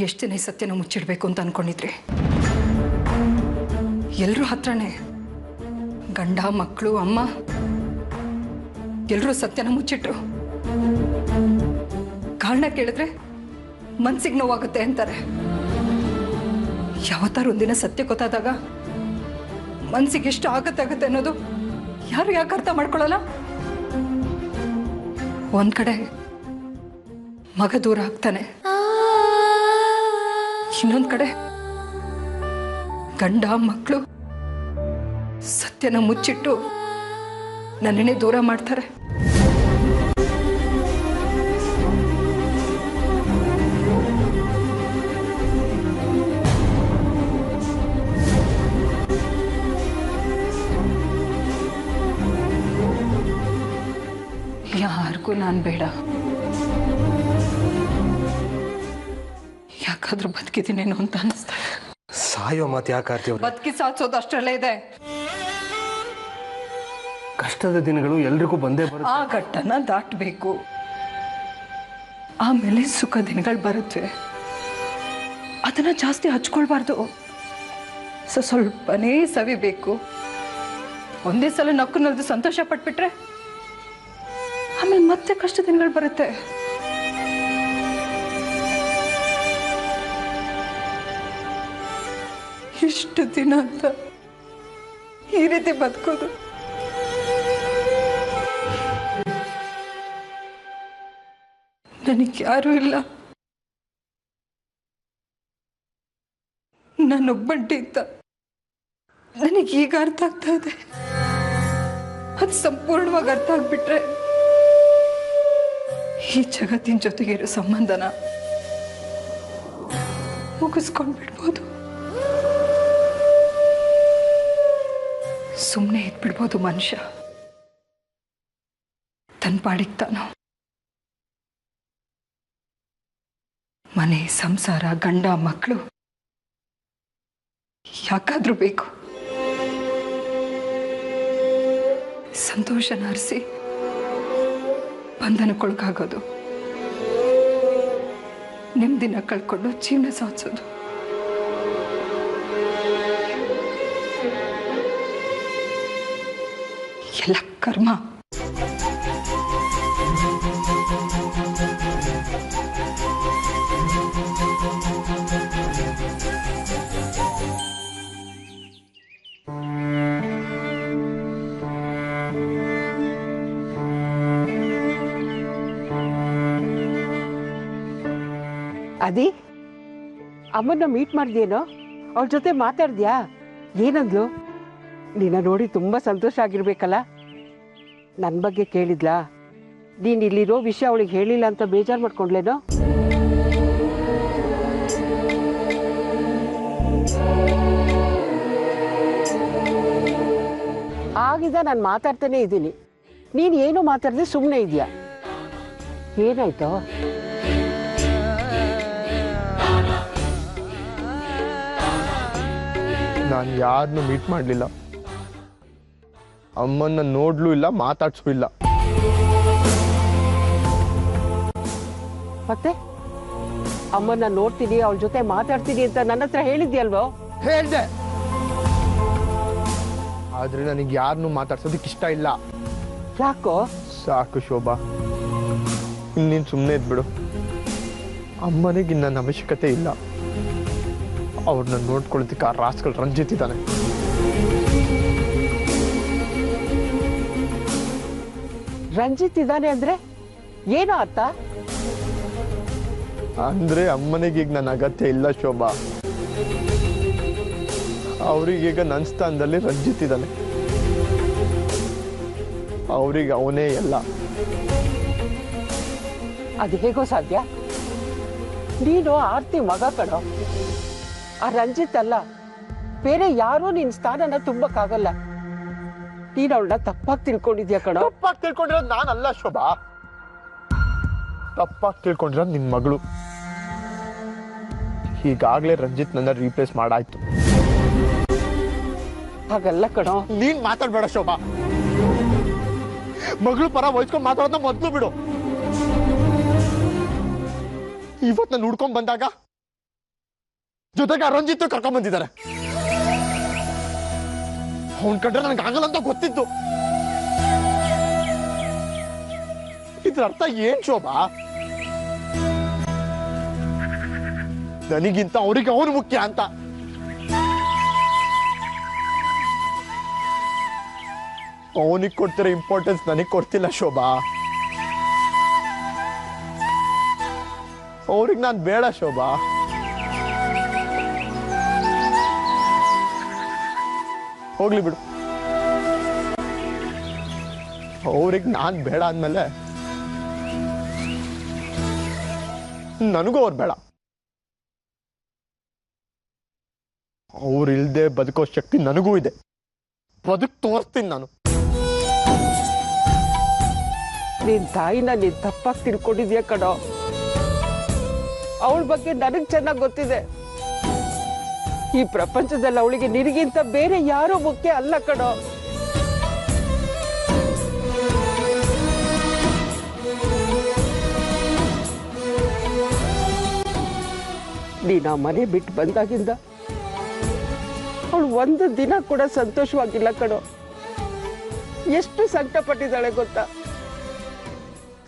ಎಷ್ಟು ದಿನ ಸತ್ಯನ ಮುಚ್ಚಿಡಬೇಕು ಅಂತ ಅನ್ಕೊಂಡಿದ್ರಿ? ಎಲ್ಲರೂ ಹತ್ರನೇ ಗಂಡ ಮಕ್ಕಳು ಅಮ್ಮ ಎಲ್ಲರೂ ಸತ್ಯನ ಮುಚ್ಚಿಟ್ರು. ಕಾರಣ ಕೇಳಿದ್ರೆ ಮನ್ಸಿಗೆ ನೋವಾಗುತ್ತೆ ಅಂತಾರೆ. ಯಾವತ್ತಾರು ಒಂದಿನ ಸತ್ಯ ಗೊತ್ತಾದಾಗ ಮನ್ಸಿಗೆ ಎಷ್ಟು ಆಗುತ್ತೆ ಅನ್ನೋದು ಯಾರು ಯಾಕೆ ಅರ್ಥ ಮಾಡ್ಕೊಳ್ಳಲ್ಲ? ಒಂದ್ ಕಡೆ ಮಗ ದೂರ ಆಗ್ತಾನೆ, ಇನ್ನೊಂದ್ ಕಡೆ ಗಂಡ ಮಕ್ಕಳು ಸತ್ಯನ ಮುಚ್ಚಿಟ್ಟು ನನ್ನೇ ದೂರ ಮಾಡ್ತಾರೆ. ಯಾರಿಗೂ ನಾನು ಬೇಡ. ಯಾಕಾದ್ರೂ ಬದುಕಿದ್ದೀನೇನೋ ಅಂತ ಅನಿಸ್ತಾರೆ. ಸಾಯೋ ಮಾತು ಯಾಕೆ ಆರ್ತಿ ಅವ್ರೆ? ಬದುಕಿ ಸಾಧಿಸೋದು ಅಷ್ಟರಲ್ಲೇ ಇದೆ. ಕಷ್ಟದ ದಿನಗಳು ಎಲ್ರಿಗೂ ಬಂದೇ ಬರುತ್ತೆ. ಆ ಘಟ್ಟನ ದಾಟಬೇಕು, ಆಮೇಲೆ ಸುಖ ದಿನಗಳು ಬರುತ್ತವೆ. ಅದನ್ನ ಜಾಸ್ತಿ ಹಚ್ಕೊಳ್ಬಾರ್ದು, ಸ್ವಲ್ಪನೇ ಸವಿಬೇಕು. ಒಂದೇ ಸಲ ನಕ್ಕು ನಲ್ದು ಸಂತೋಷ ಪಟ್ಬಿಟ್ರೆ ಆಮೇಲೆ ಮತ್ತೆ ಕಷ್ಟ ದಿನಗಳು ಬರುತ್ತೆ. ಎಷ್ಟು ದಿನ ಅಂತ ಈ ರೀತಿ ಬದುಕೋದು? ನನಗೆ ಯಾರೂ ಇಲ್ಲ, ನಾನೊಬ್ಬಂಟಿ ಅಂತ ನನಗೆ ಈಗ ಅರ್ಥ ಆಗ್ತಾ ಇದೆ. ಅದು ಸಂಪೂರ್ಣವಾಗಿ ಅರ್ಥ ಆಗ್ಬಿಟ್ರೆ ಈ ಜಗತ್ತಿನ ಜೊತೆಗೆ ಇರೋ ಸಂಬಂಧನ ಮುಗಿಸ್ಕೊಂಡ್ಬಿಡ್ಬೋದು, ಸುಮ್ಮನೆ ಇದ್ಬಿಡ್ಬೋದು. ಮನುಷ್ಯ ತನ್ನ ಪಾಡಿಗೆ ತಾನು ಮನೆ ಸಂಸಾರ ಗಂಡ ಮಕ್ಕಳು ಯಾಕಾದ್ರೂ ಬೇಕು. ಸಂತೋಷನ ಅರಿಸಿ ಬಂಧನಕ್ಕೊಳಗಾಗೋದು, ನೆಮ್ಮದಿನ ಕಳ್ಕೊಂಡು ಜೀವನ ಸಾಧಿಸೋದು. ಎಲ್ಲ ಕರ್ಮ. ಅದಿ ಅಮ್ಮನ್ನ ಮೀಟ್ ಮಾಡಿದ್ಯೇನೋ? ಅವಳ ಜೊತೆ ಮಾತಾಡ್ದ್ಯಾ? ಏನಂದ್ಲು? ನಿನ್ನ ನೋಡಿ ತುಂಬ ಸಂತೋಷ ಆಗಿರ್ಬೇಕಲ್ಲ. ನನ್ನ ಬಗ್ಗೆ ಕೇಳಿದ್ಲಾ? ನೀನು ಇಲ್ಲಿರೋ ವಿಷಯ ಅವಳಿಗೆ ಹೇಳಿಲ್ಲ ಅಂತ ಬೇಜಾರು ಮಾಡ್ಕೊಂಡ್ಲೇನೋ? ಆಗಿದ ನಾನು ಮಾತಾಡ್ತಾನೆ ಇದ್ದೀನಿ, ನೀನು ಏನು ಮಾತಾಡದೆ ಸುಮ್ಮನೆ ಇದೆಯಾ? ಏನಾಯ್ತು? ನಾನು ಯಾರನ್ನು ಮೀಟ್ ಮಾಡಲಿಲ್ಲ, ಅಮ್ಮನ್ನ ನೋಡ್ಲೂ ಇಲ್ಲ, ಮಾತಾಡ್ಸೂ ಇಲ್ಲ. ಮತ್ತೆ ಅಮ್ಮನ್ನ ನೋಡ್ತೀನಿ, ಅವಳ ಜೊತೆ ಮಾತಾಡ್ತೀನಿ ಅಂತ ನನ್ನ ಹತ್ರ ಹೇಳಿದ್ಯಲ್ವೋ? ಹೇಳ್ದೆ, ಆದ್ರೆ ನನಗೆ ಯಾರನ್ನು ಮಾತಾಡ್ಸೋದಕ್ಕೆ ಇಷ್ಟ ಇಲ್ಲ. ಯಾಕೋ? ಸಾಕು ಶೋಭಾ, ಇನ್ನೇನು ಸುಮ್ಮನೆ ಇದ್ಬಿಡು. ಅಮ್ಮನಿಗೆ ನನ್ನ ಅವಶ್ಯಕತೆ ಇಲ್ಲ. ಅವ್ರನ್ನ ನೋಡ್ಕೊಳ್ಳೋದಕ್ಕೆ ಆ ರಾಸ್ಕಲ್ ರಂಜಿತ್ ಇದ್ದಾನೆ. ರಂಜಿತ್ ಇದ್ದಾನೆ ಅಂದ್ರೆ ಏನೋ ಅರ್ಥ? ಅಂದ್ರೆ ಅಮ್ಮನಿಗೆ ಈಗ ನನ್ನ ಅಗತ್ಯ ಇಲ್ಲ ಶೋಭಾ. ಅವ್ರಿಗೀಗ ನನ್ನ ಸ್ಥಾನದಲ್ಲಿ ರಂಜಿತ್ ಇದ್ದಾನೆ. ಅವ್ರಿಗೆ ಅವನೇ ಎಲ್ಲ. ಅದು ಹೇಗೋ ಸಾಧ್ಯ? ನೀನು ಆರ್ತಿ ಮಗ ಕಣೋ. ಆ ರಂಜಿತ್ ಅಲ್ಲ, ಬೇರೆ ಯಾರೂ ನಿನ್ ಸ್ಥಾನನ ತುಂಬಕ್ಕಾಗಲ್ಲ. ನೀನು ಅವಳನ್ನ ತಪ್ಪಾಗಿ ತಿಳ್ಕೊಂಡಿದ್ಯಾ ಕಣೋ. ತಪ್ಪಾಗಿ ತಿಳ್ಕೊಂಡಿರೋದು ನಾನಲ್ಲ ಶೋಭಾ, ತಪ್ಪಾಗಿ ತಿಳ್ಕೊಂಡಿರೋದು ನಿನ್ ಮಗಳು. ಈಗಾಗ್ಲೇ ರಂಜಿತ್ ನನ್ನ ರೀಪ್ಲೇಸ್ ಮಾಡಾಯ್ತು. ಹಾಗಲ್ಲ ಕಣೋ. ನೀನ್ ಮಾತಾಡ್ಬೇಡ ಶೋಭಾ, ಮಗಳು ಪರ ವಹಿಸ್ಕೊಂಡು ಮಾತಾಡೋದನ್ನ ಮೊದಲು ಬಿಡು. ಇವತ್ತು ನಾನು ಹುಡ್ಕೊಂಡ್ ಬಂದಾಗ ಜೊತೆಗೆ ಆ ರಂಜಿತ್ ಕರ್ಕೊಂಡ್ ಬಂದಿದ್ದಾರೆ. ಅವನ್ ಕಂಡ್ರೆ ನನಗೆ ಆಗಲ್ಲ ಅಂತ ಗೊತ್ತಿತ್ತು. ಇದ್ರ ಅರ್ಥ ಏನ್ ಶೋಭಾ? ನನಗಿಂತ ಅವರಿಗೆ ಅವನು ಮುಖ್ಯ ಅಂತ. ಅವನಿಗೆ ಕೊಡ್ತಿರೋ ಇಂಪಾರ್ಟೆನ್ಸ್ ನನಗೆ ಕೊಡ್ತಿಲ್ಲ ಶೋಭಾ. ಅವ್ರಿಗೆ ನಾನು ಬೇಡ ಶೋಭಾ. ಹೋಗ್ಲಿ ಬಿಡು. ಅವ್ರಿಗೆ ನಾನ್ ಬೇಡ ಅಂದ್ಮೇಲೆ ನನಗೂ ಅವ್ರು ಬೇಡ. ಅವ್ರಿಲ್ದೆ ಬದುಕೋ ಶಕ್ತಿ ನನಗೂ ಇದೆ. ಬದುಕ್ ತೋರಿಸ್ತೀನಿ ನಾನು. ನಿನ್ ತಾಯಿನ ನೀನ್ ತಪ್ಪಾಗಿ ತಿಳ್ಕೊಂಡಿದ್ಯಾ ಕಣೋ. ಅವಳ ಬಗ್ಗೆ ನನಗ್ ಚೆನ್ನಾಗಿ ಗೊತ್ತಿದೆ. ಈ ಪ್ರಪಂಚದಲ್ಲಿ ಅವಳಿಗೆ ನಿನಗಿಂತ ಬೇರೆ ಯಾರೂ ಮುಖ್ಯ ಅಲ್ಲ ಕಣೋ. ನೀನ್ ಆ ಮನೆ ಬಿಟ್ಟು ಬಂದಾಗಿಂದ ಅವಳು ಒಂದು ದಿನ ಕೂಡ ಸಂತೋಷವಾಗಿಲ್ಲ ಕಣೋ. ಎಷ್ಟು ಸಂಕಟ ಪಟ್ಟಿದ್ದಾಳೆ ಗೊತ್ತಾ?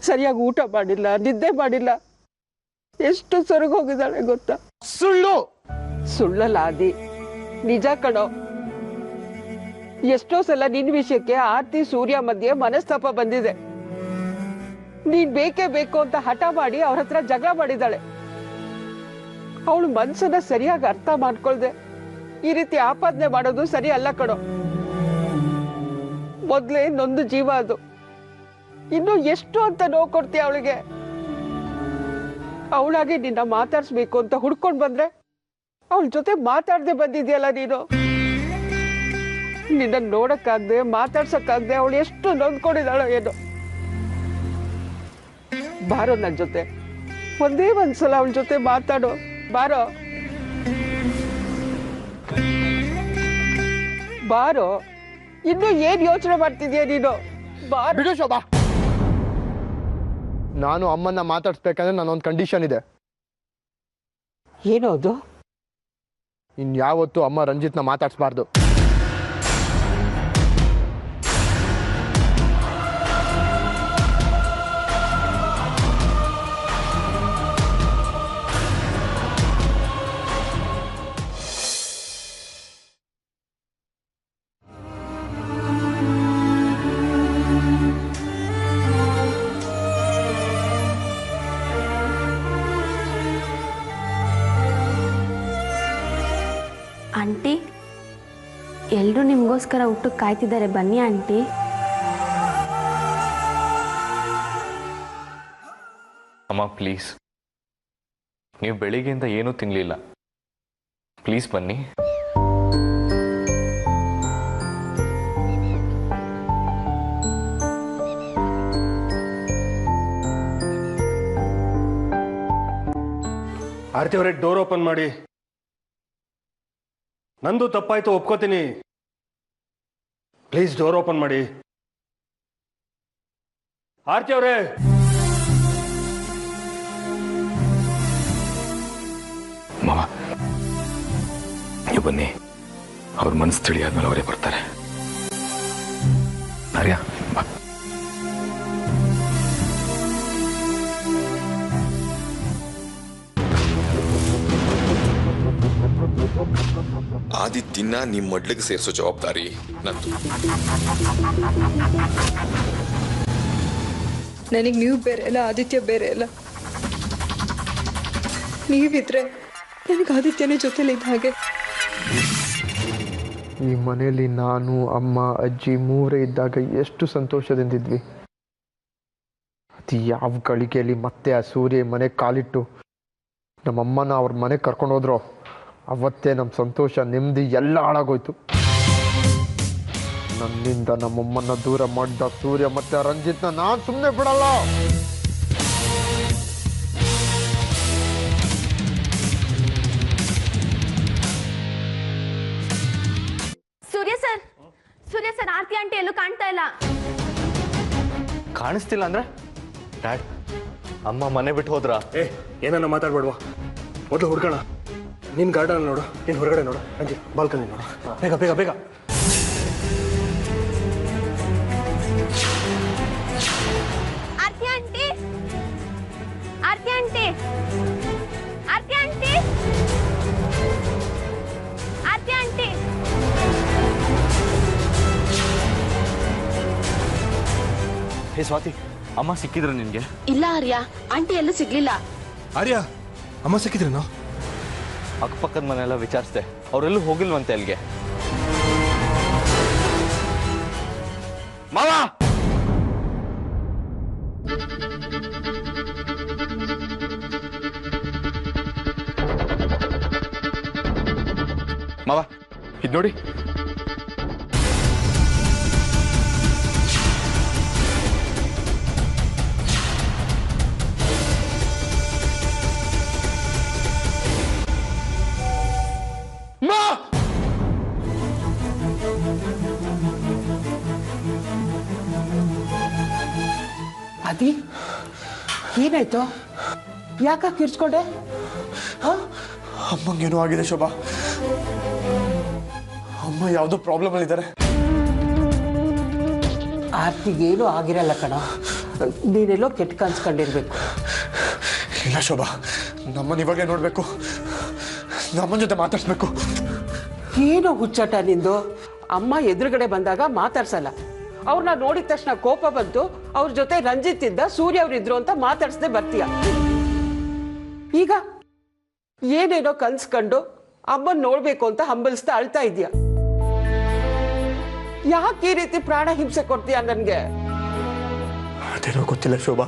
ಸರಿಯಾಗಿ ಊಟ ಮಾಡಿಲ್ಲ, ನಿದ್ದೆ ಮಾಡಿಲ್ಲ, ಎಷ್ಟು ಸೊರಗೋಗಿದ್ದಾಳೆ ಗೊತ್ತಾ? ಸುಳ್ಳು ಸುಳ್ಳಲ್ಲ ಆದಿ, ನಿಜ ಕಣೋ. ಎಷ್ಟೋ ಸಲ ನಿನ್ ವಿಷಯಕ್ಕೆ ಆರ್ತಿ ಸೂರ್ಯ ಮಧ್ಯೆ ಮನಸ್ತಾಪ ಬಂದಿದೆ. ನೀನ್ ಬೇಕೇ ಬೇಕು ಅಂತ ಹಠ ಮಾಡಿ ಅವ್ರ ಹತ್ರ ಜಗಳ ಮಾಡಿದ್ದಾಳೆ. ಅವಳು ಮನ್ಸನ್ನ ಸರಿಯಾಗಿ ಅರ್ಥ ಮಾಡ್ಕೊಳ್ದೆ ಈ ರೀತಿ ಆಪಾದನೆ ಮಾಡೋದು ಸರಿ ಅಲ್ಲ ಕಣೋ. ಮೊದ್ಲೇ ನೊಂದು ಜೀವ ಅದು. ಇನ್ನು ಎಷ್ಟು ಅಂತ ನೋವು ಕೊಡ್ತೀಯ ಅವಳಿಗೆ? ಅವಳಾಗಿ ನಿನ್ನ ಮಾತಾಡ್ಸ್ಬೇಕು ಅಂತ ಹುಡ್ಕೊಂಡ್ ಬಂದ್ರೆ ಅವಳ ಜೊತೆ ಮಾತಾಡದೆ ಬಂದಿದ್ಯಲ್ಲ ನೀನು. ನಿನ್ನ ನೋಡಕ್ಕಾಗ್ದೆ ಮಾತಾಡ್ಸಕ್ಕಾಗ್ದೆ ಅವಳು ಎಷ್ಟು ನೊಂದ್ಕೊಂಡಿದ್ದಾಳೋ ಏನೋ. ಬಾರೋ ನನ್ನ ಜೊತೆ, ಒಂದೇ ಒಂದ್ಸಲ ಅವಳ ಜೊತೆ ಮಾತಾಡೋ, ಬಾರೋ ಬಾರೋ. ಇನ್ನು ಏನ್ ಯೋಚನೆ ಮಾಡ್ತಿದ್ಯಾ ನೀನು? ಬಾರೋ. ಬಿಡು ಶೋಭಾ. ನಾನು ಅಮ್ಮನ್ನ ಮಾತಾಡ್ಸ್ಬೇಕಂದ್ರೆ ನನ್ನೊಂದು ಕಂಡೀಷನ್ ಇದೆ. ಏನೋ ಅದು? ಇನ್ಯಾವತ್ತು ಅಮ್ಮ ರಂಜಿತ್ನ ಮಾತಾಡ್ಸ್ಬಾರ್ದು. ಆಂಟಿ, ಎಲ್ಲರೂ ನಿಮಗೋಸ್ಕರ ಊಟಕ್ಕೆ ಕಾಯ್ತಿದ್ದಾರೆ, ಬನ್ನಿ ಆಂಟಿ. ಅಮ್ಮ ಪ್ಲೀಸ್, ನೀವು ಬೆಳಿಗ್ಗೆಯಿಂದ ಏನೂ ತಿನ್ನಲಿಲ್ಲ, ಪ್ಲೀಸ್ ಬನ್ನಿ. ಆರತಿ ಅವರೇ, ಡೋರ್ ಓಪನ್ ಮಾಡಿ. ನಂದು ತಪ್ಪಾಯ್ತು, ಒಪ್ಕೋತೀನಿ. ಪ್ಲೀಸ್ ಡೋರ್ ಓಪನ್ ಮಾಡಿ. ಆರತಿ ಅವರೇ, ಮಾವ ನೀವು ಬನ್ನಿ, ಅವ್ರ ಮನಸ್ಸು ತಿಳಿಯಾದ್ಮೇಲೆ ಅವರೇ ಬರ್ತಾರೆ. ಆರ್ಯ ಬಾ. ಆದಿತ್ಯನ ನಿಮ್ಮ ಮಡ್ಲಿಗೆ ಸೇರಿಸೋ ಜವಾಬ್ದಾರಿ ನಂದು. ನನಗೆ ನೀವು ಬೇರೆ ಅಲ್ಲ, ಆದಿತ್ಯ ಬೇರೆ ಅಲ್ಲ. ನೀವಿದ್ರೆ ನನಗೆ ಆದಿತ್ಯನೇ ಜೊತೆಲಿದ್ದ ಹಾಗೆ. ಈ ಮನೆಯಲ್ಲಿ ನಾನು, ಅಮ್ಮ, ಅಜ್ಜಿ ಮೂರೇ ಇದ್ದಾಗ ಎಷ್ಟು ಸಂತೋಷದಿಂದಿದ್ವಿ. ಅದು ಯಾವ ಗಳಿಗೆಯಲ್ಲಿ ಮತ್ತೆ ಆ ಸೂರ್ಯ ಮನೆಗೆ ಕಾಲಿಟ್ಟು ನಮ್ಮಮ್ಮನ ಅವ್ರ ಮನೆಗೆ ಕರ್ಕೊಂಡೋದ್ರು, ಅವತ್ತೇ ನಮ್ಮ ಸಂತೋಷ, ನೆಮ್ಮದಿ ಎಲ್ಲ ಹಾಳಾಗೋಯ್ತು. ನನ್ನಿಂದ ನಮ್ಮಮ್ಮನ ದೂರ ಮಾಡಿದ ಸೂರ್ಯ ಮತ್ತೆ ರಂಜಿತ್ನ ನಾನು ಸುಮ್ಮನೆ ಬಿಡಲ್ಲ. ಸೂರ್ಯ ಸರ್, ಆರ್ತಿ ಆಂಟಿ ಎಲ್ಲೂ ಕಾಣ್ತಾ ಇಲ್ಲ. ಕಾಣಿಸ್ತಿಲ್ಲ ಅಂದ್ರೆ ಡ್ಯಾಡ್, ಅಮ್ಮ ಮನೆ ಬಿಟ್ಟು ಹೋದ್ರಾ? ಏನನ್ನ ಮಾತಾಡ್ಬೇಡ್ವಾ, ಮೊದಲು ಹುಡ್ಕೋಣ. ನೀನು ಗಾರ್ಡನ್ ನೋಡು, ನೀನು ಹೊರಗಡೆ ನೋಡು, ಅಂಜಿ ಬಾಲ್ಕನಿ ನೋಡು, ಬೇಗ ಬೇಗ ಬೇಗ. ಆರ್ತಿ ಆಂಟಿ, ಆರ್ತಿ ಆಂಟಿ, ಆರ್ತಿ ಆಂಟಿ, ಆರ್ತಿ ಆಂಟಿ. ಹೇ ಸ್ವಾತಿ, ಅಮ್ಮ ಸಿಕ್ಕಿದ್ರು ನಿನಗೆ? ಇಲ್ಲ ಆರ್ಯ, ಆಂಟಿ ಎಲ್ಲೂ ಸಿಗ್ಲಿಲ್ಲ. ಆರ್ಯ, ಅಮ್ಮ ಸಿಕ್ಕಿದ್ರೇನೋ? ಅಕ್ಕಪಕ್ಕದ ಮನೆಯೆಲ್ಲ ವಿಚಾರಿಸ್ದೆ, ಅವರೆಲ್ಲೂ ಹೋಗಿಲ್ವಂತೆ ಅಲ್ಲಿಗೆ. ಮಾವ, ಮಾವ ಇದು ನೋಡಿ. ಅದಿ ಏನಾಯ್ತು? ಯಾಕೆ ಕಿರ್ಚ್ಕೊಂಡೆ? ಅಮ್ಮಂಗೇನೋ ಆಗಿದೆ ಶೋಭಾ. ಅಮ್ಮ ಯಾವುದೋ ಪ್ರಾಬ್ಲಮ್ ಅಲ್ಲಿದ್ದಾರೆ. ಆರ್ತಿಗೇನು ಆಗಿರಲ್ಲ ಕಣ, ನೀನೆಲ್ಲೋ ಕೆಟ್ಟ ಕನ್ಸ್ಕೊಂಡಿರ್ಬೇಕು. ಇಲ್ಲ ಶೋಭಾ, ನಮ್ಮನ್ನ ಇವಾಗಲೇ ನೋಡಬೇಕು, ನಮ್ಮನ ಜೊತೆ ಮಾತಾಡ್ಸ್ಬೇಕು. ಏನೋ ಹುಚ್ಚಾಟ ನಿಂದು. ಅಮ್ಮ ಎದುರುಗಡೆ ಬಂದಾಗ ಮಾತಾಡ್ಸಲ್ಲ, ಅವ್ರನ್ನ ನೋಡಿದ ತಕ್ಷಣ ಕೋಪ ಬಂತು, ಅವ್ರ ಜೊತೆ ರಂಜಿತ್ ಇದ್ದ, ಸೂರ್ಯ ಅವ್ರಿದ್ರು ಅಂತ ಮಾತಾಡ್ಸದೆ ಬರ್ತೀಯ. ಈಗ ಏನೇನೋ ಕನ್ಸ್ಕೊಂಡು ಅಮ್ಮನ್ ನೋಡ್ಬೇಕು ಅಂತ ಹಂಬಲಿಸ್ತಾ ಅಳ್ತಾ ಇದೀಯ. ಯಾಕೆ ಈ ರೀತಿ ಪ್ರಾಣ ಹಿಂಸೆ ಕೊಡ್ತೀಯ ನನ್ಗೆ? ಅದೇನೋ ಗೊತ್ತಿಲ್ಲ ಶೋಭಾ,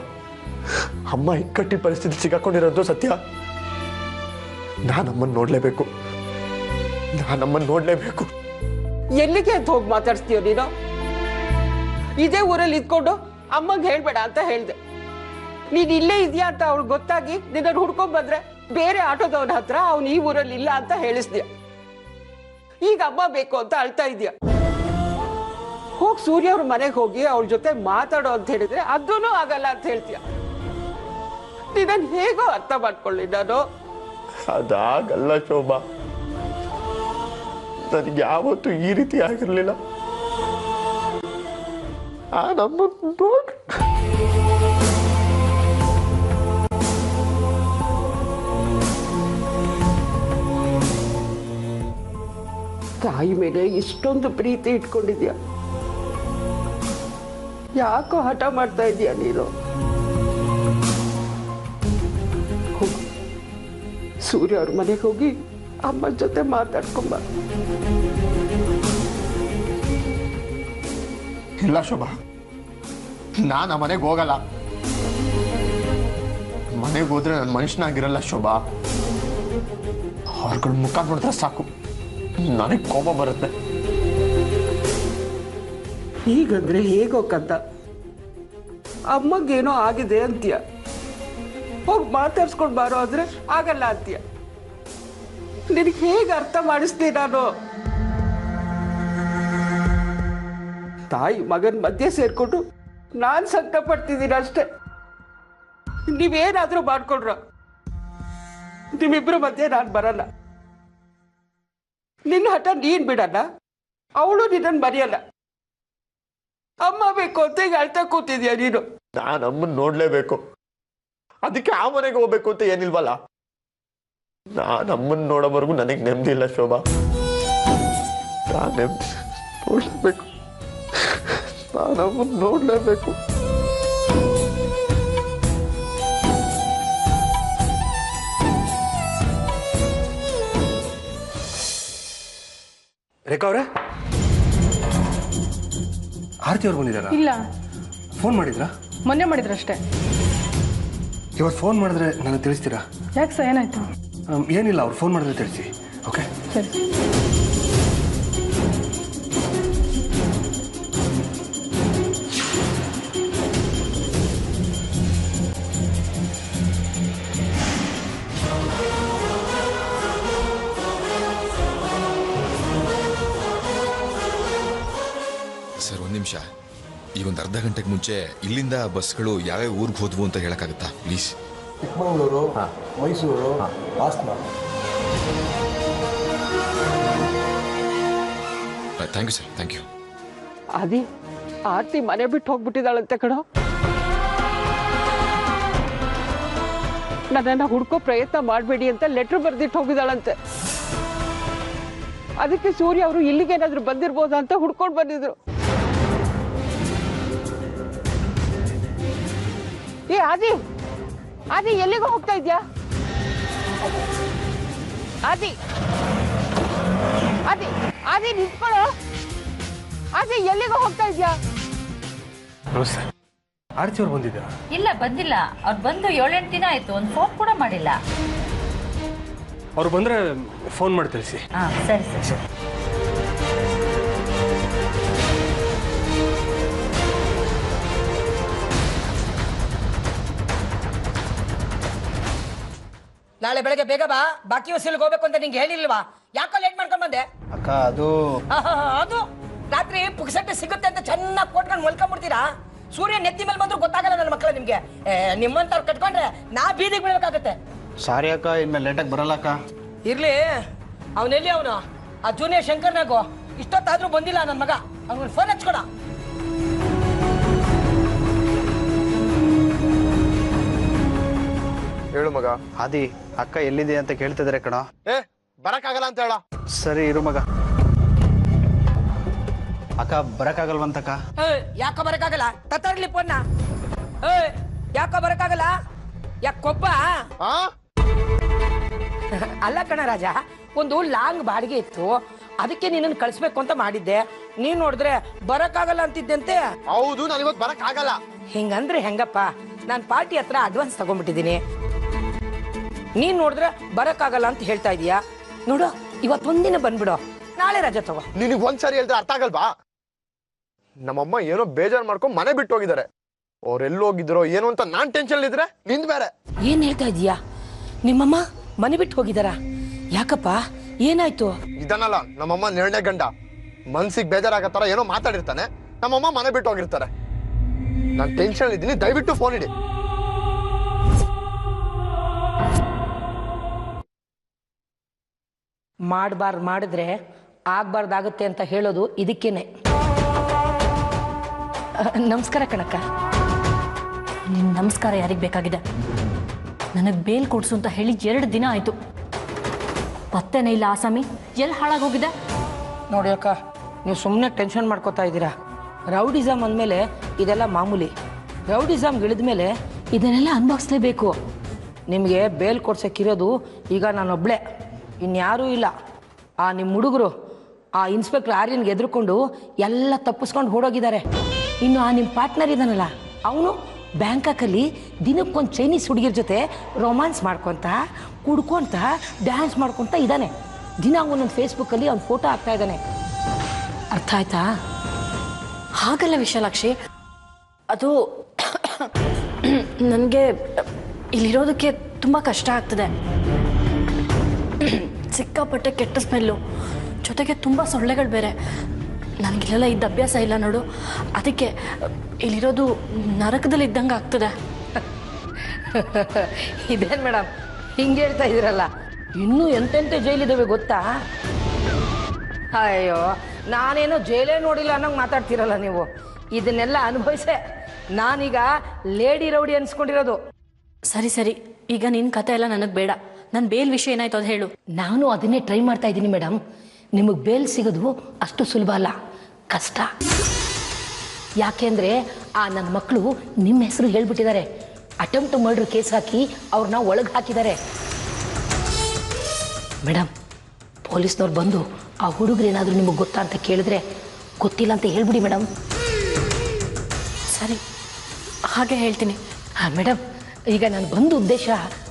ಅಮ್ಮ ಇಕ್ಕಟ್ಟಿ ಪರಿಸ್ಥಿತಿ ಸಿಗಾಕೊಂಡಿರೋದು ಸತ್ಯ. ನಾನಮ್ಮನ್ನ ನೋಡ್ಲೇಬೇಕು, ನಾನಮ್ಮನ್ನ ನೋಡ್ಲೇಬೇಕು. ಎಲ್ಲಿಗೆ ಅಂತ ಹೋಗಿ ಮಾತಾಡ್ಸ್ತೀಯೋ ನೀನು? ಇದೇ ಊರಲ್ಲಿ ಇದ್ಕೊಂಡು ಅಮ್ಮಂಗೆ ಹೇಳ್ಬೇಡ ಅಂತ ಹೇಳ್ದೆ. ನೀನ್ ಇಲ್ಲೇ ಇದೆಯಾ ಅಂತ ಅವ್ಳಿಗೆ ಗೊತ್ತಾಗಿ ನಿನ್ನ ಹುಡ್ಕೊಂಡ್ ಬಂದ್ರೆ ಬೇರೆ ಆಟೋದವನ ಹತ್ರ ಅವ್ನು ಈ ಊರಲ್ಲಿ ಇಲ್ಲ ಅಂತ ಹೇಳಿಸ್ದ್ಯ. ಈಗ ಅಮ್ಮ ಬೇಕು ಅಂತ ಅಳ್ತಾ ಇದೀಯ. ಹೋಗಿ ಸೂರ್ಯ ಅವ್ರ ಮನೆಗೆ ಹೋಗಿ ಅವಳ ಜೊತೆ ಮಾತಾಡೋ ಅಂತ ಹೇಳಿದ್ರೆ ಅದೂ ಆಗಲ್ಲ ಅಂತ ಹೇಳ್ತೀಯ. ನೀನನ್ ಹೇಗೋ ಅರ್ಥ ಮಾಡ್ಕೊಳ್ಳಿ ನಾನು. ಅದಾಗಲ್ಲ ಶೋಭಾ, ನನಗೆ ಯಾವತ್ತೂ ಈ ರೀತಿ ಆಗಿರ್ಲಿಲ್ಲ. ನಮ್ಮ ತಾಯಿ ಮೇಲೆ ಇಷ್ಟೊಂದು ಪ್ರೀತಿ ಇಟ್ಕೊಂಡಿದ್ಯಾ, ಯಾಕೋ ಹಠ ಮಾಡ್ತಾ ಇದೀಯ ನೀನು? ಹೋಗು, ಸೂರ್ಯ ಅವ್ರ ಮನೆಗೆ ಹೋಗಿ ಅಮ್ಮ ಜೊತೆ ಮಾತಾಡ್ಕೊಂಬ. ಇಲ್ಲ ಶೋಭಾ, ನಾನು ಆ ಮನೆಗೆ ಹೋಗಲ್ಲ. ಮನೆಗೆ ಹೋದ್ರೆ ನನ್ನ ಮನುಷ್ಯನಾಗಿರಲ್ಲ ಶೋಭಾ. ಅವ್ರಗಳ ಮುಖ ನೋಡಿದ್ರೆ ಸಾಕು ನನಗೆ ಕೋಪ ಬರುತ್ತೆ. ಹೀಗಂದ್ರೆ ಹೇಗೋಕ್ಕಂತ? ಅಮ್ಮಗೇನೋ ಆಗಿದೆ ಅಂತೀಯ, ಹೋಗಿ ಮಾತಾಡ್ಸ್ಕೊಂಡ್ ಬಾರೋ ಅಂದ್ರೆ ಆಗಲ್ಲ ಅಂತೀಯ. ನಿನಗೆ ಹೇಗೆ ಅರ್ಥ ಮಾಡಿಸ್ತೀನಿ ನಾನು? ತಾಯಿ ಮಗನ ಮಧ್ಯೆ ಸೇರ್ಕೊಂಡು ನಾನ್ ಸಂಕಟ ಪಡ್ತಿದ್ದೀನಿ ಅಷ್ಟೇ. ನೀವೇನಾದ್ರೂ ಮಾಡ್ಕೊಡ್ರ, ನಿಮ್ಮಿಬ್ರ ಮಧ್ಯೆ ನಾನು ಬರಲ್ಲ. ನಿನ್ನ ಹಠ ನೀನ್ ಬಿಡಲ್ಲ, ಅವಳು ನಿನ್ನನ್ನು ಮರೆಯಲ್ಲ. ಅಮ್ಮ ಬೇಕು ಅಂತ ಈಗ ಅಳ್ತಾ ಕೂತಿದ್ಯಾ ನೀನು? ನಾನು ಅಮ್ಮನ್ ನೋಡ್ಲೇಬೇಕು, ಅದಕ್ಕೆ ಆ ಮನೆಗೆ ಹೋಗ್ಬೇಕು ಅಂತ ಏನಿಲ್ವಲ್ಲ. ನಾನು ಅಮ್ಮನ್ ನೋಡೋವರೆಗೂ ನನಗೆ ನೆಮ್ಮದಿ ಇಲ್ಲ ಶೋಭಾ. ನಾನು ನೆಮ್ಮದಿ ನೋಡ್ಲೇಬೇಕು, ನಾನು ಅಮ್ಮನ್ ನೋಡ್ಲೇಬೇಕು. ರೇಖಾ ಅವ್ರೆ, ಆರತಿ ಅವ್ರು ಬಂದಿದ್ದಾರಾ? ಇಲ್ಲ, ಫೋನ್ ಮಾಡಿದ್ರಾ? ಮೊನ್ನೆ ಮಾಡಿದ್ರಷ್ಟೇ. ಇವತ್ತು ಫೋನ್ ಮಾಡಿದ್ರೆ ನನಗೆ ತಿಳಿಸ್ತೀರಾ? ಯಾಕೆ ಸರ್, ಏನಾಯ್ತು? ಏನಿಲ್ಲ, ಅವ್ರು ಫೋನ್ ಮಾಡಿದ್ರೆ ತಿಳಿಸಿ. ಓಕೆ, ಸರಿ. ಸರ್, ಒಂದು ನಿಮಿಷ. ಈಗ ಒಂದು ಅರ್ಧ ಗಂಟೆಗೆ ಮುಂಚೆ ಇಲ್ಲಿಂದ ಬಸ್ಗಳು ಯಾವ್ಯಾವ ಊರಿಗೆ ಹೋದ್ವು ಅಂತ ಹೇಳಕ್ಕಾಗತ್ತಾ please? Chikkamagaluru, Mysuru, Hassan. Thank you sir, thank you. ಆದಿ, ಆರ್ತಿ ಮನೆ ಬಿಟ್ಟು ಹೋಗ್ಬಿಟ್ಟಿದ್ದಾಳಂತೆ ಕಣೋ. ನನ್ನನ್ನು ಹುಡ್ಕೋ ಪ್ರಯತ್ನ ಮಾಡಬೇಡಿ ಅಂತ ಲೆಟ್ರ್ ಬರ್ದಿಟ್ಟು ಹೋಗಿದ್ದಾಳಂತೆ. ಅದಕ್ಕೆ ಸೂರ್ಯ ಅವರು ಇಲ್ಲಿಗೇನಾದ್ರೂ ಬಂದಿರ್ಬೋದಾ ಅಂತ ಹುಡ್ಕೊಂಡು ಬಂದಿದ್ರು. ಏ ಆದಿ, ಆದಿ ಎಲ್ಲಿಗೂ ಹೋಗ್ತಾ ಇದ್ಯಾ? ಆದಿ, ಆದಿ, ಆದಿ ನಿಂತ್ಕೊಳ್ಳೋ. ಆದಿ ಎಲ್ಲಿಗೂ ಹೋಗ್ತಾ ಇದ್ಯಾ? ನಮಸ್ತೆ. ಆರ್ತಿ ಅವ್ರು ಬಂದಿದ್ದೀರಾ? ಇಲ್ಲ, ಬಂದಿಲ್ಲ. ಅವ್ರು ಬಂದು 7-8 ದಿನ ಆಯ್ತು. ಒಂದು ಫೋನ್ ಕೂಡ ಮಾಡಿಲ್ಲ. ಅವ್ರು ಬಂದ್ರೆ ಫೋನ್ ಮಾಡಿ ತಿಳಿಸಿ. ಹಾ, ಸರಿ ಸರಿ. ನಾಳೆ ಬೆಳಗ್ಗೆ ಬೇಗ ಬಾ. ಬಾಕಿ ವಸೂಲಿಗೆ ಹೋಗ್ಬೇಕು ಅಂತ ನಿಂಗೆ ಹೇಳಿಲ್ವಾ? ಯಾಕೋ ಲೇಟ್ ಮಾಡ್ಕೊಂಡ್ ಬಂದೆ? ಅಕ್ಕ ಅದು ಅದು ರಾತ್ರಿ ಪುಕ್ಸಟ್ಟೆ ಸಿಗುತ್ತೆ ಅಂತ ಚೆನ್ನಾಗಿ ಕೊಟ್ಕೊಂಡು ಮಲ್ಕೊಂಡ್ಬಿಡ್ತೀರಾ. ಸೂರ್ಯ ನೆತ್ತಿ ಮೇಲೆ ಬಂದ್ರು ಗೊತ್ತಾಗಲ್ಲ ನನ್ನ ಮಕ್ಕಳು ನಿಮ್ಗೆ. ನಿಮ್ಮಂತವ್ರು ಕಟ್ಕೊಂಡ್ರೆ ನಾ ಬೀದಿಗೆ ಬೀಳ್ಬೇಕಾಗತ್ತೆ. ಸಾರಿ ಅಕ್ಕ, ಇನ್ಮೇಲೆ ಲೇಟಾಗಿ ಬರಲ್ಲ ಅಕ್ಕ. ಇರ್ಲಿ, ಅವನೆಲ್ಲಿ ಅವನು ಆ ಜೂನಿಯರ್ ಶಂಕರ್ನಾಗು ಇಷ್ಟೊತ್ತಾದ್ರೂ ಬಂದಿಲ್ಲ ನನ್ನ ಮಗ. ಅವ್ನಿಗೆ ಫೋನ್ ಹಚ್ಕೊಡ. ಹೇಳು ಮಗ. ಆದಿ, ಅಕ್ಕ ಎಲ್ಲಿದೆ ಅಂತ ಕೇಳ್ತಿದಾರೆ ಕಣ. ಬರಕ್ಕಾಗಲ್ಲ ಅಂತ ಹೇಳ. ಸರಿ ಇರು ಮಗ. ಅಕ್ಕ ಬರಕ್ಕಾಗಲ್ವಂತಕ್ಕ. ಯಾಕೋ ಬರಕ್ಕಾಗಲ್ಲ? ತತ್ತಾರ್ಲಿ ಫೋನ್ನ. ಯಾಕೋ ಬರಕ್ಕಾಗಲ್ಲ? ಯಾಕೊಬ್ಬ ಅಲ್ಲ ಕಣ ರಾಜ, ಒಂದು ಲಾಂಗ್ ಬಾಡಿಗೆ ಇತ್ತು, ಅದಕ್ಕೆ ನಿನ್ನನ್ನು ಕಳಿಸ್ಬೇಕು ಅಂತ ಮಾಡಿದ್ದೆ. ನೀನ್ ನೋಡಿದ್ರೆ ಬರಕ್ಕಾಗಲ್ಲ ಅಂತಿದ್ದಂತೆ. ಹೌದು, ನಾನು ಇವತ್ತು ಬರಕ್ಕಾಗಲ್ಲ. ಹಿಂಗಂದ್ರೆ ಹೆಂಗಪ್ಪ? ನಾನು ಪಾರ್ಟಿ ಹತ್ರ ಅಡ್ವಾನ್ಸ್ ತಗೊಂಡ್ಬಿಟ್ಟಿದ್ದೀನಿ. ನೀನ್ ನೋಡಿದ್ರೆ ಬರಕ್ಕಾಗಲ್ಲ ಅಂತ ಹೇಳ್ತಾ ಇದೀಯಾ. ನೋಡು, ಇವತ್ತೊಂದಿನ ಬಂದ್ಬಿಡು, ನಾಳೆ ರಜೆ ತಗೋ. ನಿನಗೆ ಒಂದ್ಸರಿ ಹೇಳಿದ್ರೆ ಅರ್ಥ ಆಗಲ್ವಾ? ನಮ್ಮಮ್ಮ ಏನೋ ಬೇಜಾರು ಮಾಡ್ಕೊಂಡು ಮನೆ ಬಿಟ್ಟು ಹೋಗಿದ್ದಾರೆ. ಅವ್ರೆಲ್ಲ ಹೋಗಿದ್ರು ಏನೋ ಅಂತ ನಾನ್ ಟೆನ್ಷನ್ ಇದ್ರೆ ನಿಂದ್ ಬೇರೆ. ಏನ್ ಹೇಳ್ತಾ ಇದೀಯಾ? ನಿಮ್ಮಮ್ಮ ಮನೆ ಬಿಟ್ಟು ಹೋಗಿದಾರ? ಯಾಕಪ್ಪ, ಏನಾಯ್ತು? ಇದನ್ನಲ್ಲ ನಮ್ಮಮ್ಮ ನಿರ್ಣಯ ಗಂಡ ಮನ್ಸಿಗೆ ಬೇಜಾರಾಗತ್ತಾರ ಏನೋ ಮಾತಾಡಿರ್ತಾನೆ. ನಮ್ಮಮ್ಮ ಮನೆ ಬಿಟ್ಟು ಹೋಗಿರ್ತಾರೆ. ನಾನು ಟೆನ್ಷನ್ ಇದ್ದೀನಿ, ದಯವಿಟ್ಟು ಫೋನ್ ಇಡಿ. ಮಾಡಿದ್ರೆ ಆಗ್ಬಾರ್ದಾಗುತ್ತೆ ಅಂತ ಹೇಳೋದು ಇದಕ್ಕೇನೆ. ನಮಸ್ಕಾರ ಕಣಕ್ಕ. ನಿನ್ನ ನಮಸ್ಕಾರ ಯಾರಿಗೆ ಬೇಕಾಗಿದೆ? ನನಗೆ ಬೇಲ್ ಕೊಡ್ಸು ಅಂತ ಹೇಳಿ 2 ದಿನ ಆಯಿತು. ಪತ್ತೆನೇ ಇಲ್ಲ. ಆಸಾಮಿ ಎಲ್ಲಿ ಹಾಳಾಗೋಗಿದೆ? ನೋಡಿ ಅಕ್ಕ, ನೀವು ಸುಮ್ಮನೆ ಟೆನ್ಷನ್ ಮಾಡ್ಕೋತಾ ಇದ್ದೀರಾ. ರೌಡಿಸಮ್ ಅಂದಮೇಲೆ ಇದೆಲ್ಲ ಮಾಮೂಲಿ. ರೌಡಿಸಮ್ ಇಳಿದ ಮೇಲೆ ಇದನ್ನೆಲ್ಲ ಅನುಭವಿಸ್ಲೇಬೇಕು. ನಿಮಗೆ ಬೇಲ್ ಕೊಡ್ಸೋಕ್ಕಿರೋದು ಈಗ ನಾನೊಬ್ಳೆ, ಇನ್ಯಾರೂ ಇಲ್ಲ. ಆ ನಿಮ್ಮ ಹುಡುಗರು ಆ ಇನ್ಸ್ಪೆಕ್ಟರ್ ಆರ್ಯನ್ಗೆ ಎದುರುಕೊಂಡು ಎಲ್ಲ ತಪ್ಪಿಸ್ಕೊಂಡು ಓಡೋಗಿದ್ದಾರೆ. ಇನ್ನು ಆ ನಿಮ್ಮ ಪಾರ್ಟ್ನರ್ ಇದ್ದಾನಲ್ಲ, ಅವನು ಬ್ಯಾಂಕಾಕಲ್ಲಿ ದಿನಕ್ಕೊಂದು ಚೈನೀಸ್ ಹುಡುಗಿರ ಜೊತೆ ರೊಮ್ಯಾನ್ಸ್ ಮಾಡ್ಕೊತ ಕುಡ್ಕೊತ ಡ್ಯಾನ್ಸ್ ಮಾಡ್ಕೊತ ಇದ್ದಾನೆ. ದಿನ ಒಂದೊಂದು ಫೇಸ್ಬುಕ್ಕಲ್ಲಿ ಅವ್ನು ಫೋಟೋ ಹಾಕ್ತಾ ಇದ್ದಾನೆ. ಅರ್ಥ ಆಯ್ತಾ? ಹಾಗಲ್ಲ ವಿಶಾಲಾಕ್ಷಿ, ಅದು ನನಗೆ ಇಲ್ಲಿರೋದಕ್ಕೆ ತುಂಬ ಕಷ್ಟ ಆಗ್ತದೆ. ಸಿಕ್ಕಾಪಟ್ಟೆ ಕೆಟ್ಟ ಸ್ಮೆಲ್ಲು, ಜೊತೆಗೆ ತುಂಬ ಸೊಳ್ಳೆಗಳು ಬೇರೆ. ನನಗಿಲ್ಲೆಲ್ಲ ಇದ್ದ ಅಭ್ಯಾಸ ಇಲ್ಲ ನೋಡು. ಅದಕ್ಕೆ ಇಲ್ಲಿರೋದು ನರಕದಲ್ಲಿ ಇದ್ದಂಗೆ ಆಗ್ತದೆ. ಇದೇನು ಮೇಡಮ್ ಹಿಂಗೆ ಹೇಳ್ತಾ ಇದ್ದೀರಲ್ಲ? ಇನ್ನೂ ಎಂತೆಂಥ ಜೈಲಿದ್ದಾವೆ ಗೊತ್ತಾ? ಅಯ್ಯೋ, ನಾನೇನೋ ಜೈಲೇ ನೋಡಿಲ್ಲ ಅನ್ನೋಂಗೆ ಮಾತಾಡ್ತೀರಲ್ಲ ನೀವು. ಇದನ್ನೆಲ್ಲ ಅನುಭವಿಸೆ ನಾನೀಗ ಲೇಡಿ ರೌಡಿ ಅನ್ಸ್ಕೊಂಡಿರೋದು. ಸರಿ ಸರಿ, ಈಗ ನಿನ್ನ ಕತೆ ಎಲ್ಲ ನನಗೆ ಬೇಡ. ನನ್ನ ಬೇಲ್ ವಿಷಯ ಏನಾಯ್ತು ಅದು ಹೇಳು. ನಾನು ಅದನ್ನೇ ಟ್ರೈ ಮಾಡ್ತಾ ಇದ್ದೀನಿ ಮೇಡಮ್. ನಿಮಗೆ ಬೇಲ್ ಸಿಗೋದು ಅಷ್ಟು ಸುಲಭ ಅಲ್ಲ, ಕಷ್ಟ. ಯಾಕೆಂದರೆ ಆ ನನ್ನ ಮಕ್ಕಳು ನಿಮ್ಮ ಹೆಸರು ಹೇಳ್ಬಿಟ್ಟಿದ್ದಾರೆ. ಅಟೆಂಪ್ಟ್ ಮರ್ಡರ್ ಕೇಸ್ ಹಾಕಿ ಅವ್ರನ್ನ ಒಳಗೆ ಹಾಕಿದ್ದಾರೆ ಮೇಡಮ್. ಪೊಲೀಸ್ನವ್ರು ಬಂದು ಆ ಹುಡುಗರು ಏನಾದರೂ ನಿಮಗೆ ಗೊತ್ತಾ ಅಂತ ಕೇಳಿದ್ರೆ ಗೊತ್ತಿಲ್ಲ ಅಂತ ಹೇಳ್ಬಿಡಿ ಮೇಡಮ್. ಸರಿ, ಹಾಗೆ ಹೇಳ್ತೀನಿ. ಹಾಂ ಮೇಡಮ್, ಈಗ ನಾನು ಬಂದ ಉದ್ದೇಶ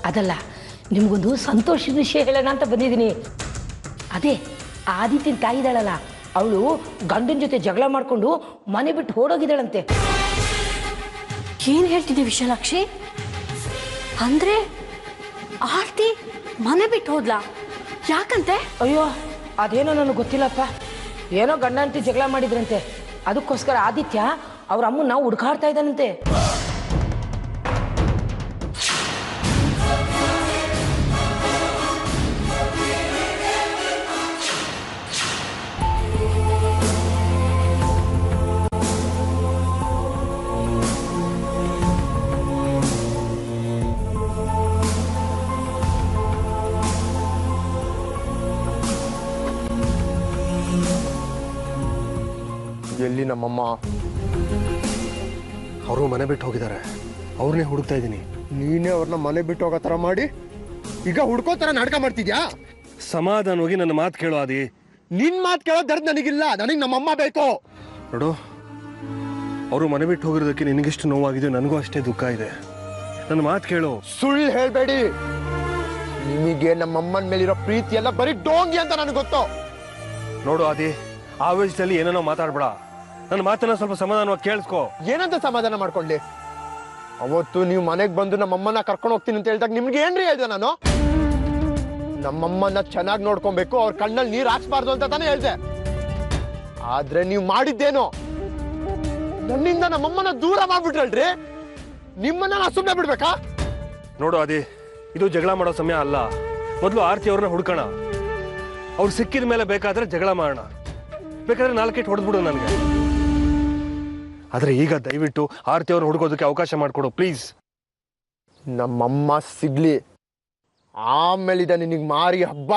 ಅದಲ್ಲ, ನಿಮಗೊಂದು ಸಂತೋಷದ ವಿಷಯ ಹೇಳೋಣ ಅಂತ ಬಂದಿದ್ದೀನಿ. ಅದೇ ಆದಿತ್ಯನ ತಾಯಿ ಇದ್ದಾಳಲ್ಲ, ಅವಳು ಗಂಡನ ಜೊತೆ ಜಗಳ ಮಾಡಿಕೊಂಡು ಮನೆ ಬಿಟ್ಟು ಓಡೋಗಿದ್ದಾಳಂತೆ. ಏನು ಹೇಳ್ತಿದ್ದೆ ವಿಶಾಲಾಕ್ಷಿ? ಅಂದರೆ ಆರ್ತಿ ಮನೆ ಬಿಟ್ಟು ಹೋದ್ಲಾ? ಯಾಕಂತೆ? ಅಯ್ಯೋ, ಅದೇನೋ ನನಗೆ ಗೊತ್ತಿಲ್ಲಪ್ಪ. ಏನೋ ಗಂಡ ಅಂತಿ ಜಗಳ ಮಾಡಿದ್ರಂತೆ, ಅದಕ್ಕೋಸ್ಕರ ಆದಿತ್ಯ ಅವ್ರ ಅಮ್ಮನ್ನ ಹುಡುಕಾಡ್ತಾ ಇದ್ದಾನಂತೆ. ಎಲ್ಲಿ ನಮ್ಮಮ್ಮ? ಅವರು ಮನೆ ಬಿಟ್ಟು ಹೋಗಿದ್ದಾರೆ, ಅವ್ರನ್ನೇ ಹುಡುಕ್ತಾ ಇದ್ದೀನಿ. ನೀನೇ ಅವ್ರನ್ನ ಮನೆ ಬಿಟ್ಟು ಹೋಗೋ ಥರ ಮಾಡಿ ಈಗ ಹುಡ್ಕೋ ಥರ ನಾಟಕ ಮಾಡ್ತಿದ್ಯಾ? ಸಮಾಧಾನವಾಗಿ ನನ್ನ ಮಾತು ಕೇಳೋ ಆದಿ. ನಿನ್ ಮಾತು ಕೇಳೋ ದರ್ದ್ ನನಗಿಲ್ಲ, ನನಗೆ ನಮ್ಮಮ್ಮ ಬೇಕು. ನೋಡು, ಅವರು ಮನೆ ಬಿಟ್ಟು ಹೋಗಿರೋದಕ್ಕೆ ನಿನಗೆಷ್ಟು ನೋವಾಗಿದೆ, ನನಗೂ ಅಷ್ಟೇ ದುಃಖ ಇದೆ. ನನ್ನ ಮಾತು ಕೇಳು. ಸುಳ್ಳು ಹೇಳ್ಬೇಡಿ. ನಿಮಗೆ ನಮ್ಮಮ್ಮನ ಮೇಲಿರೋ ಪ್ರೀತಿ ಎಲ್ಲ ಬರೀ ಡೋಂಗಿ ಅಂತ ನನಗೆ ಗೊತ್ತು. ನೋಡು ಆದಿ, ಆವೇಶದಲ್ಲಿ ಏನೇನೋ ಮಾತಾಡ್ಬೇಡ. ನನ್ನ ಮಾತನ್ನ ಸ್ವಲ್ಪ ಸಮಾಧಾನವಾಗಿ ಕೇಳಿಸ್ಕೊ. ಏನಂತ ಸಮಾಧಾನ ಮಾಡ್ಕೊಳ್ಳಿ? ಅವತ್ತು ನೀವು ಮನೆಗೆ ಬಂದು ನಮ್ಮಮ್ಮನ ಕರ್ಕೊಂಡು ಹೋಗ್ತೀನಿ ಅಂತ ಹೇಳಿದಾಗ ನಿಮ್ಗೆ ಏನ್ರಿ ಹೇಳ್ದೆ ನಾನು? ನಮ್ಮಮ್ಮನ ಚೆನ್ನಾಗಿ ನೋಡ್ಕೊಬೇಕು, ಅವ್ರ ಕಣ್ಣಲ್ಲಿ ನೀರು ಹಾಕ್ಸ್ಬಾರ್ದು ಅಂತ ತಾನೇ ಹೇಳ್ದೆ. ಆದ್ರೆ ನೀವು ಮಾಡಿದ್ದೇನು? ನನ್ನಿಂದ ನಮ್ಮಮ್ಮನ ದೂರ ಮಾಡ್ಬಿಟ್ರಲ್ರಿ. ನಿಮ್ಮನ್ನ ನಾ ಸುಮ್ಮನೆ ಬಿಡ್ಬೇಕಾ? ನೋಡು ಆದಿ, ಇದು ಜಗಳ ಮಾಡೋ ಸಮಯ ಅಲ್ಲ. ಮೊದಲು ಆರ್ತಿ ಅವ್ರನ್ನ ಹುಡ್ಕೋಣ. ಅವ್ರು ಸಿಕ್ಕಿದ ಮೇಲೆ ಬೇಕಾದ್ರೆ ಜಗಳ ಮಾಡೋಣ, ಬೇಕಾದ್ರೆ 4 ಏಟು ಹೊಡೆದ್ಬಿಡು ನನಗೆ. ಆದ್ರೆ ಈಗ ದಯವಿಟ್ಟು ಆರ್ತಿ ಅವ್ರನ್ನ ಹುಡ್ಕೋದಕ್ಕೆ ಅವಕಾಶ ಮಾಡಿಕೊಡು ಪ್ಲೀಸ್. ನಮ್ಮಮ್ಮ ಸಿಗ್ಲಿ, ಆಮೇಲಿದೆ ನಿನಗೆ ಮಾರಿ ಹಬ್ಬ.